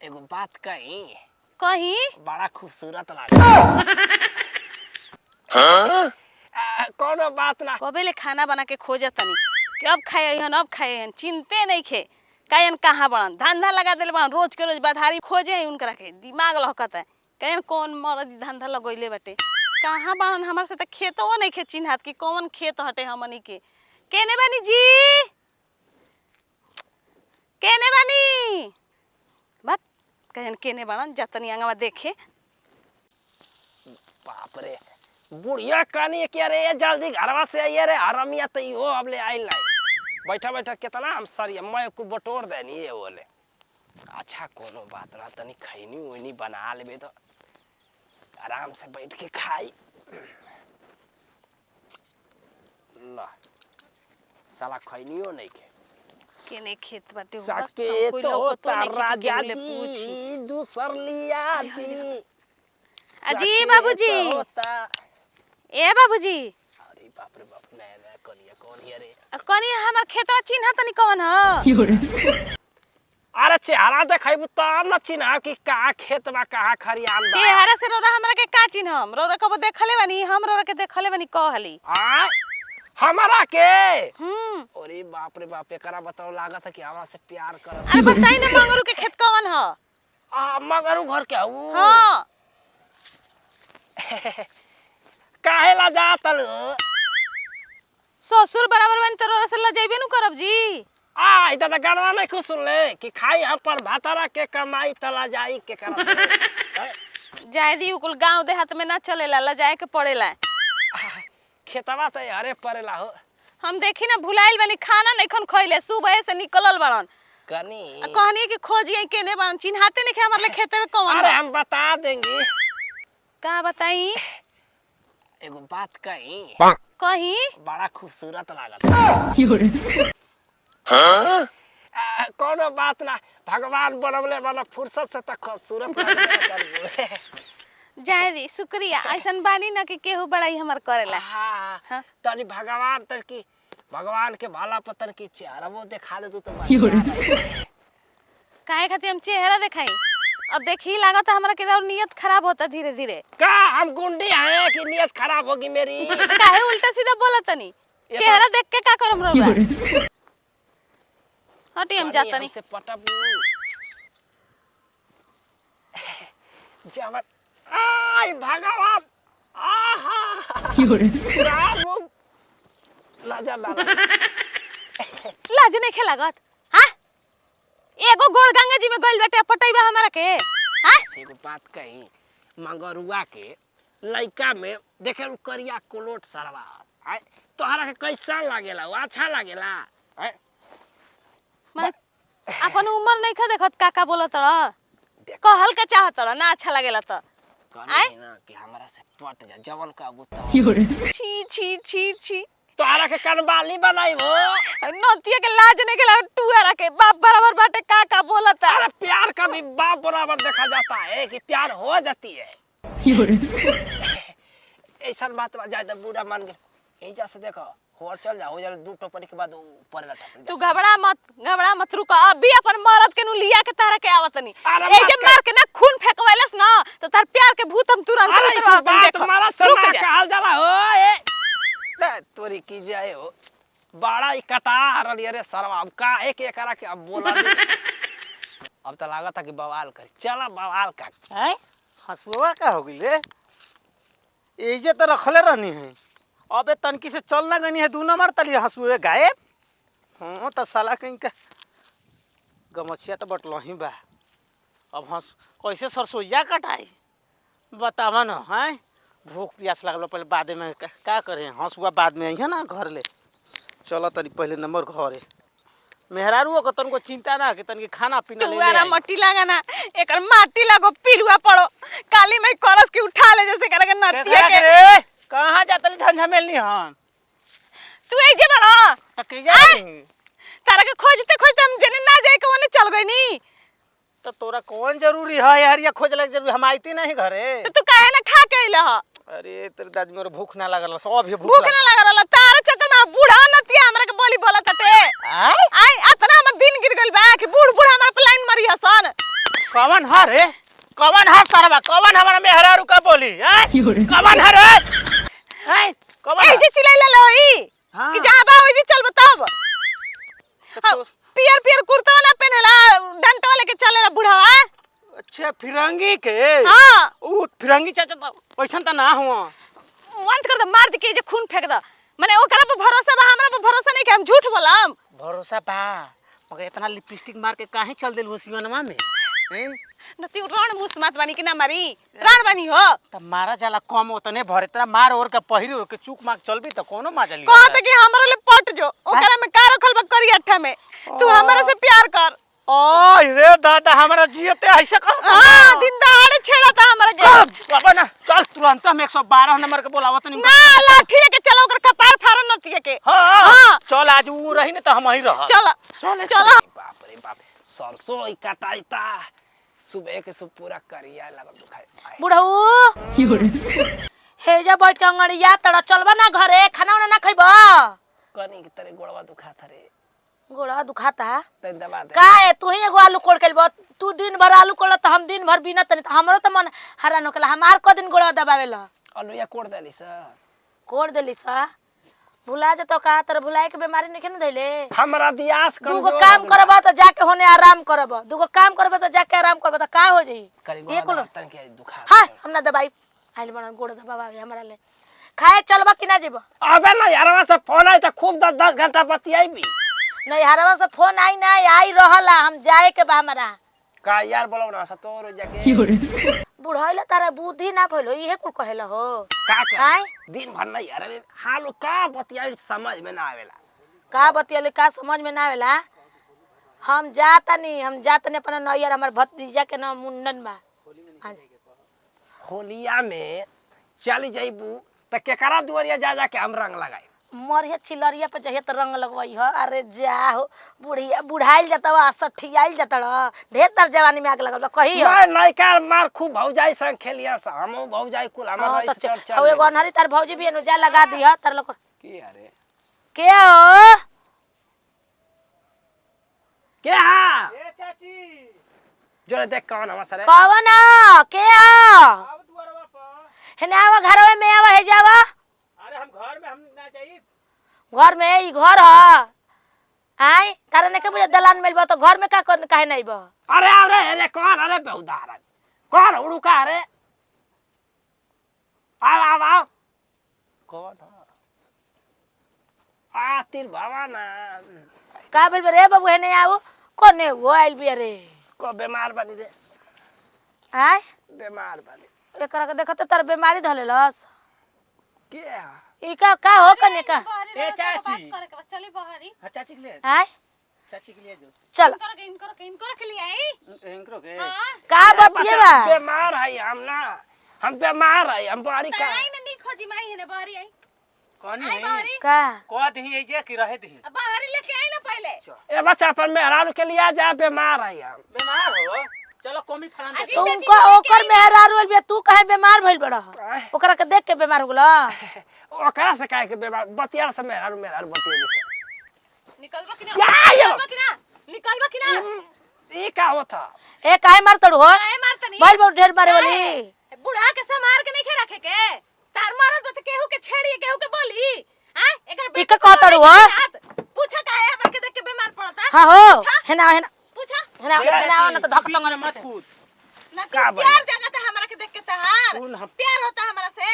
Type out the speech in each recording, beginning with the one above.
एगो बात कही कही बड़ा खूबसूरत लागे। कोनो बात ना। कबेले खाना बना के खोजत तनी कि अब खाए हन अब खाए हन चिंते नहीं खे कायन कहाँ बड़न धंधा लगा दिल बड़न रोज के रोज बधारी खोजे उनकरा के दिमाग लहकत है कहन कौन मरद धंधा लगोइले बाटे कहाँ बड़न हमर से त खेतवा नहीं खे चिन्हात कि कौन खेत हटे हमनी के केने बानी जी केने बानी बाप कहन केने बड़न जतनी अंगवा देखे बाप रे बुढ़िया कहानी के रे जल्दी घरवा से आइए रे हरमिया तो हो अब ले आइल नहीं बैठा बैठा कितना हम सर मैं को बटोर देनी ये बोले अच्छा कोनो बात ना तनी खैनी उनी बना लेबे तो आराम से बैठ के खाई ला साला खैनियो नहीं के केने खेत बाटे सके तो राजा जी दूसर लिया दी अजी बाबूजी ए बाबूजी अरे बाप रे बाप नया कनिया कौन है रे कनी हमर खेतवा चिन्ह तनी कौन ह अरे चेहरा देखाइबू तब न चिन्ह कि का खेत बा कहाँ खरियान बा चेहरा से रोरा हमरा के का चिन्ह हम रोरा कब देखले बानी हम रोरा के देखले बानी कहली आ हमारा के अरे अरे बाप रे बाप एकरा बताओ लागत है कि हमरा से प्यार कर अरे बताई ना मंगरू के खेत कौन ह आ मगरू घर के हऊ हां काहे ला जातल ससुर बराबर बन तोरा से ल जइबे नु करब जी आ इधर त गनवा नहीं खुश सुन ले कि खाई हम पर भातारा के कमाई तला जाई के करा जाय दी कुल गांव देहात में ना चलेला ल जाए के पड़ेला खेतवा त हरे परेला हो हम देखी ना भुलाइल बानी खाना नहीं खन खइले सुबह से निकलल बड़न कनी कहनी कि खोजिए केने बड़न चिन्हाते नहीं के हमर ले खेते में कौन अरे हम बता देंगे का बताई एगो बात कही कही बड़ा खूबसूरत लागत कोनो बात ना भगवान बनवले वाला फुर्सत से तक खूबसूरत जाय दी शुक्रिया ऐसन बानी ना कि केहू बड़ाई हमर करेला हां तनी भगवान तर की भगवान के भाला पतन की चेहरा वो दिखा दे तू तो काहे खातिर हम चेहरा दिखाई अब देखी लागत हमरा के और नियत खराब होता धीरे धीरे का हम गुंडी हैं कि नियत खराब होगी मेरी काहे उल्टा सीधा बोला तनी चेहरा देख के का करम रोगा हटी हम जाता नहीं से पटबू जब आय भगवान आहा राम लाजा लाज नहीं खेलागत हां एगो गोड़ गंगा जी में गइल बेटे पटैबा हमरा के हां एगो बात कही मंगरुआ के लइका में देखे करिया कोलोट सरवा आय तोहरा के कैसा लागेला अच्छा लागेला आय मैं अपन उम्र नहीं खा देखत काका बोलत र कहल का चाहत र ना अच्छा लागेला त कहनी ना कि हमरा से पट जा जवन का बुता छी छी छी छी तोहरा के कनबाली बनाइबो नतिया के लाज नहीं गेला टुआरा के बाप बराबर बाटे काका बोलत अरे प्यार का भी बाप बराबर देखा जाता है कि प्यार हो जाती है ऐसा बात बा जाए बूढ़ा मान गए एजा से देखो और चल जा हो जा दू टोपरी के बाद ऊपर लटा तू घबरा मत रुक अभी अपन मरद के नु लिया के तारा के आवतनी ए जे मार के ना खून फेकवैलस ना तो तार प्यार के भूत हम तुरंत उतरवा देख तुम्हारा सना कहल जाला हो ए तोरी की जाए हो बड़ा ही कटा रलिए रे सरवा अब का एक एकरा के अब बोला अब तो लागत है कि बवाल कर चला बवाल का हैं हसुआ का हो गइले एजे तो रखले रहनी है अबे तनकी से चलना गनी है 2 नंबर तली हसुए गायब हां त साला कहीं का गमछिया तो बटलो ही बा अब हंस कैसे सरसोईया कटाई बतावा न हैं भूख प्यास लागल पहले बाद में का करे हंसुआ बाद में है ना घर ले चलो तनी पहले नंबर घरे मेहरारुओ को तनको चिंता ना कि तनके खाना पीना ले तुआरा मट्टी लगा ना एकर माटी लगो पिलुआ पड़ो काली में करस के उठा ले जैसे करे नतिया के कहां जातल झंझमेलनी हन तू ए जे बड़ा त के जाई तारा के खोजते खोजते हम जने ना जाए के ओने चल गई नी तो तोरा कौन जरूरी है यार ये खोज लग जरूरी हम आईती नहीं घरे तो तू काहे ना खा के आइला ह अरे तेरे दादी मोर भूख ना लागल सब भी भूख ना लागल तारा चक्कर में बूढ़ा नतिया हमरा के बोली बोलत हटे आय आई अतना हमर दिन गिर गइल बा कि बूढ़ बूढ़ हमरा पे लाइन मारी हसन कवन है रे? कवन है सरवा? कवन हमारा मेहरारू का बोली हैं? कवन है रे? हैं? कवन ए है? जी चिल्लाइला लोई हाँ। कि जहां बा ओई चल बताब तो- पियर पियर कुर्ता ना पहनेला डंटा लेके चलेला बुढ़ावा अच्छा फिरंगी के हां ऊ फिरंगी चाचा तो वैसन त ना हुआ। वांट कर दे मार दे के जे खून फेंक द माने ओकरा पे भरोसा बा हमरा पे भरोसा नहीं कि हम झूठ बोलम भरोसा बा मगर इतना लिपस्टिक मार के काहे चल दिल हो सिवनमा में हैं? नती रण मुस मत बनी कि ना मारी रण बनी हो त मारा जाला कम ओतने भरे तेरा मार और का पहिरी और के चूक माक चलबी त कोनो मजा ली। कहत कि हमरा ले पट जो ओकरा में का रखल बा करी अट्ठा में तू हमरा से प्यार कर ओय रे दादा हमरा जियते ऐसे कर। हां दिन दहाड़े छेड़ा था हमरा के बाबा ना चल तुरंत हम 112 नंबर के बोलावत नहीं। ना लाठी लेके चलो ओकर कपार फाड़ नती के हां हाँ। चल आज ऊ रही न त हम ही रह। चल चल चल बाप रे बाप सरसों कटाईता सुबह के सब पूरा करिया लगल दुखाए बुढ़ऊ हेजा बैठ के अंगड़िया तड़ा चलबा ना घरे खाना उना ना खइबा कनी के तेरे गोड़वा दुखाता रे गोड़ा दुखाता तै दबा दे का है तू ही एगो आलू कोड़ के लेबो तू दिन भर आलू कोड़ त हम दिन भर बिना तनी हमरो त मन हरान होकेला हमार क दिन गोड़ा दबावेला अलुया कोड़ देली स कोड़ देली सा भुला जतो का तर भुलाए के बीमारी नहीं न धइले हमरा दियास कर दूगो काम करबा त जाके होने आराम करब दूगो काम करबा त जाके आराम करबा त का हो जाई करी ये कुल तन के दुखा हां हम ना दबाई आइल बना गोड़ दबावे हमरा ले खाए चलबा कि ना जेबो अबे ना यारवा से फोन आई त खूब 10 घंटा बतियाई भी नहीं हरवा से फोन आई ना आई रहला हम जाए के बा हमरा का यार बोलो ना सतोर जाके बुढ़ाइला तारा बुद्धि ना भइलो इहे कुल कहेला हो का का आय दिन भर नहीं यार हालो का बतियाई समझ में ना आवेला का बतियले का समझ में ना आवेला हम जातनी अपना नैयर हमर भतीजा के नाम मुंडन बा होलिया में चली जाइबू त केकरा दुआरिया जा जा के हम रंग लगाई मरिया चिलरिया पे जहे त रंग लगवई ह अरे जा हो बुढ़िया बुढ़ाइल जतवा सठियाइल जतड़ ढेर तर जवानी में आग लगल बा कही हो मैं नइका मार खूब भौजाई संग खेलिया स हमहु भौजाई कुल हमर हां रईस चल त चल एगो अनहरी तार भौजी भी एनु जा लगा दिह तार लोग की अरे के हो क्या ए चाची जोरे देख कौन हमार सरे कवन के हो अब दुआरवा पर हेने आवा घरवे में आवा हे जावा अरे हम घर में हम ना जाई। घर में ई घर ह आय तारा ने के बुझे दलान में बा तो घर में का काहे नहीं बा अरे अरे कौन अरे बेउदार कौन उड़ुका अरे आओ कौन आ तीर बाबा ना का बोल रे बाबू हेने आओ कोने वो आइल बी रे को बीमार बनी रे आय बीमार बनी एकरा के देखत तार बीमारी धलेलस क्या ई का हो कने का ए चाची चली बहरी हां चाची के लिए आय चाची के लिए जो चल इनको रख लिया आई इनकरो के का बतिए बा बीमार है हम ना हम बीमार है हम बारी का आई ना नी खोजी माई है ना बहरी आई कौन आई है बहरी का को दही ए जे की रहे दही अब बहरी लेके आई ना पहले ए बच्चा पर मेहरारू के लिए जा बीमार है हम बीमार हो चलो कमी फलान दे तुमको ओकर मेहरारू आइल बे तू काहे बीमार भइल बड़ा ओकरा के देख के बीमार हो गेला ओकरा से काहे के बीमार बतिया से मेहरारू बतिया निकलबा कि क्या ये? निकलबा कि ना ई का होता ए काहे मार तड़ू हो काहे मारतनी बोल बोल ढेर मारे वाली बुढ़ा के समार के नहीं खे रखे के तार मरद बत केहू के छेड़ी केहू के बोली हां एकर ई का कहतड़ू हो पूछा काहे हमर के देख के बीमार पड़ता हां हो हेना हेना पूछा हेना ना तो धक संग मत कूद ना का तू प्यार जगत है हमरा के देख के तहार कौन हम प्यार होता हमरा से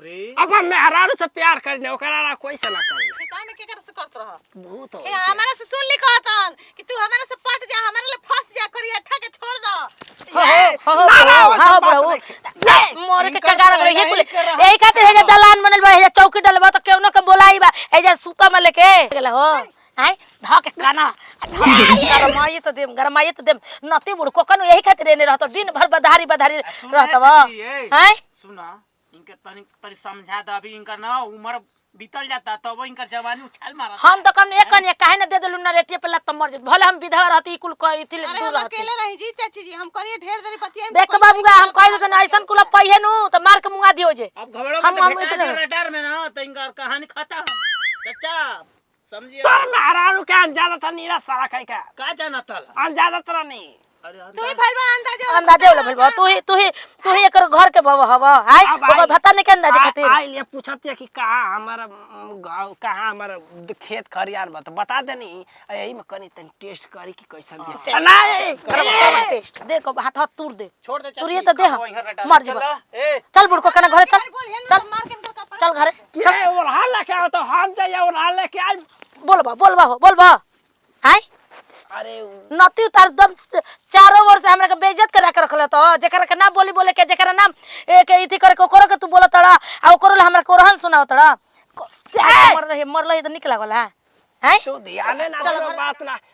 रे अब हम मेहरारू से प्यार करने ओकरा ला कोई से ना करे खेता में के कर से करत रह भूत हो ए हमरा से सुन ली कहतन कि तू हमरा से पट जा हमरा ले फंस जा करी अठा के छोड़ दो हां बड़ू मोरे के कगार करे हे कुल एही खातिर हे दलान बनल बा हे चौकी डलबा तो केउ न के बोलाई बा हे जे सूता में लेके गेला हो आय धक काना गरमाई तो देम नती बुड़ कोकन यही खातिर एने रहतो दिन भर बधारी रहतव हैं सुना इनके तनी समझा द अभी इनका ना उम्र बीतल जाता तब इनका जवानी उछाल मारा हम तो कम एक कन काहे न दे देलु न रेटिए पे लत मर जत भले हम विधवा रहती कुल कई थी अरे दूर हम रहती अकेले रही जी चाची जी हम करिए ढेर देरी पतिया देख बाबूगा हम कह देत न ऐसन कुल पहिए नु तो मार के मुंगा दियो जे अब घबड़ो हम में इतने रडार में ना तो इनका कहानी खत्म चाचा समझिए तोर मेहरारू के अनजाना था नीरा सारा खाई का का जाना तल अनजाना तरह नहीं तू ही भइल बा अंदाजे अंदाजे वाला भइल बा तू ही एकर घर के बवा हवा हाय अब ओकर आई- भत्ता नहीं के अंदाजे खातिर आई ले पूछतिया कि कहाँ हमारा गाँव कहाँ हमारा खेत खरियान बा तो बता देनी यही में कनी तनी टेस्ट करी कि कैसन दिया नहीं टेस्ट देखो हाथ हाथ तूर दे छोड़ दे तूरिए तो दे मर जीवा ए चल बुड़को कना घरे चल चल मार के इनका कपड़ा चल घरे के और हाल लेके आओ तो हम जाइए और हाल लेके आई बोलबा हाय अरे नती उतार दम चारों ओर से हमरा के बेइज्जत करा के रखले तो जेकरा के ना बोले के जेकरा नाम एक इथि करे के ओकरो के तू बोलत तड़ा आ ओकरो ला हमरा कोरहन सुनाओ तड़ा मर रही तो निक लागल है हैं तू ध्यान ना चल करो घरे बात ना